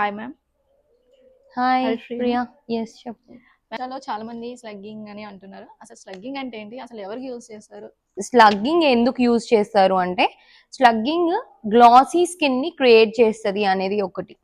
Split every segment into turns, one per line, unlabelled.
Hi ma'am.
Hi
Haripriya.
Priya. Yes చెప్పు.
లో చాలా మంది స్లగ్గింగ్ అని అంటున్నారు. అసలు స్లగ్గింగ్ అంటే ఏంటి? అసలు ఎవరికి యూజ్ చేస్తారు?
స్లగ్గింగ్ ఎందుకు యూజ్ చేస్తారు అంటే స్లగ్గింగ్ గ్లాసీ స్కిన్ ని క్రియేట్ చేస్తుంది అనేది ఒకటి.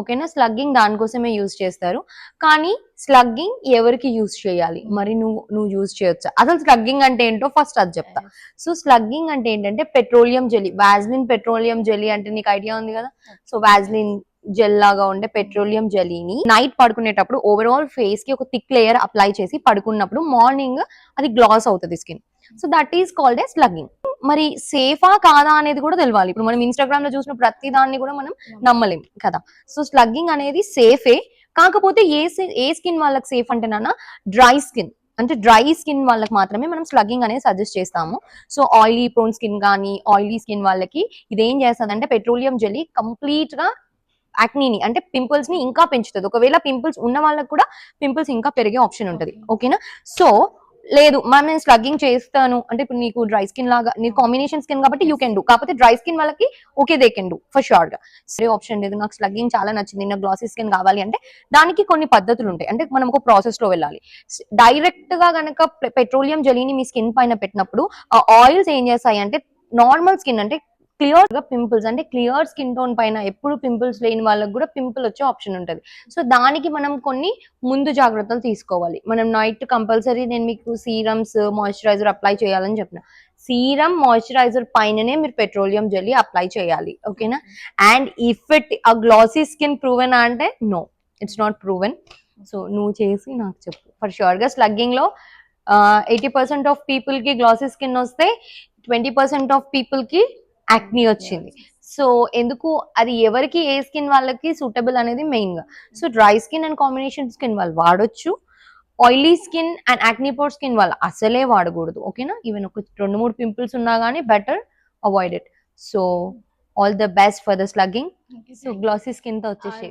ఓకేనా, స్లగ్గింగ్ దానికోసమే యూజ్ చేస్తారు. కానీ స్లగ్గింగ్ ఎవరికి యూజ్ చేయాలి, మరి నువ్వు యూజ్ చేయొచ్చా? అసలు స్లగ్గింగ్ అంటే ఏంటో ఫస్ట్ అది చెప్తా. సో స్లగ్గింగ్ అంటే ఏంటంటే petroleum jelly, Vaseline petroleum jelly అంటే నీకు ఐడియా ఉంది కదా. సో వాజ్లిన్ జెల్ లాగా ఉండే పెట్రోలియం జెలీని నైట్ పడుకునేటప్పుడు ఓవరాల్ ఫేస్ కి ఒక థిక్ లేయర్ అప్లై చేసి పడుకున్నప్పుడు మార్నింగ్ అది గ్లాస్ అవుతుంది skin. So that is called a slugging. మరి సేఫా కాదా అనేది కూడా తెలియాలి. ఇప్పుడు మనం ఇన్స్టాగ్రామ్ లో చూసిన ప్రతి దాన్ని కూడా మనం నమ్మలేం కదా. సో స్లగ్గింగ్ అనేది సేఫే, కాకపోతే ఏ స్కిన్ వాళ్ళకి సేఫ్ అంటే నాన్న డ్రై స్కిన్, అంటే డ్రై స్కిన్ వాళ్ళకి మాత్రమే మనం స్లగ్గింగ్ అనేది సజెస్ట్ చేస్తాము. సో ఆయిలీ ప్రోన్ స్కిన్ కానీ ఆయిలీ స్కిన్ వాళ్ళకి ఇదేం చేస్తుంది అంటే పెట్రోలియం జెల్లీ కంప్లీట్ గా యాక్నీని అంటే పింపుల్స్ ని ఇంకా పెంచుతుంది. ఒకవేళ పింపుల్స్ ఉన్న వాళ్ళకి కూడా పింపుల్స్ ఇంకా పెరిగే ఆప్షన్ ఉంటుంది. ఓకేనా. సో లేదు నేను స్లగ్గింగ్ చేస్తాను అంటే ఇప్పుడు నీకు డ్రై స్కిన్ లాగా నీ కాంబినేషన్ స్కిన్ కాబట్టి యూ కెన్ డూ, కాకపోతే డ్రై స్కిన్ వాళ్ళకి okay they can do for sure గా. సరే ఆప్షన్ లేదు, నాకు స్లగ్గింగ్ చాలా నచ్చింది, నాకు గ్లాసీ స్కిన్ కావాలి అంటే దానికి కొన్ని పద్ధతులు ఉంటాయి. అంటే మనం ఒక ప్రాసెస్ లో వెళ్ళాలి. డైరెక్ట్ గా గనక పెట్రోలియం జెలీని మీ స్కిన్ పైన పెట్టినప్పుడు ఆ ఆయిల్స్ ఏం చేస్తాయి అంటే నార్మల్ స్కిన్ అంటే క్లియర్ గా పింపుల్స్, అంటే క్లియర్ స్కిన్ టోన్ పైన ఎప్పుడు పింపుల్స్ లేని వాళ్ళకి కూడా పింపుల్ వచ్చే ఆప్షన్ ఉంటుంది. సో దానికి మనం కొన్ని ముందు జాగ్రత్తలు తీసుకోవాలి. మనం నైట్ కంపల్సరీ నేను మీకు సీరమ్స్ మాయిశ్చరైజర్ అప్లై చేయాలని చెప్పిన, సీరం మాయిశ్చరైజర్ పైననే మీరు పెట్రోలియం జెల్లీ అప్లై చేయాలి. ఓకేనా. And if it a glossy skin proven అంటే no, it's not proven. So నువ్వు చేసి నాకు చెప్పు. ఫర్ షూర్ గా స్లగ్గింగ్ లో 80% ఆఫ్ పీపుల్ కి గ్లాసీ స్కిన్ వస్తే 20% ఆఫ్ పీపుల్ కి యాక్నీ వచ్చింది. సో ఎందుకు అది ఎవరికి ఏ స్కిన్ వాళ్ళకి సూటబుల్ అనేది మెయిన్ గా. So dry skin and combination skin వాళ్ళు వాడొచ్చు, oily skin and acne pore skin వాళ్ళు అసలే వాడకూడదు. ఓకేనా. ఈవెన్ ఒక 2-3 పింపుల్స్ ఉన్నా కానీ better avoid it. So all the best for the slugging. So glassy skin తో వచ్చేసి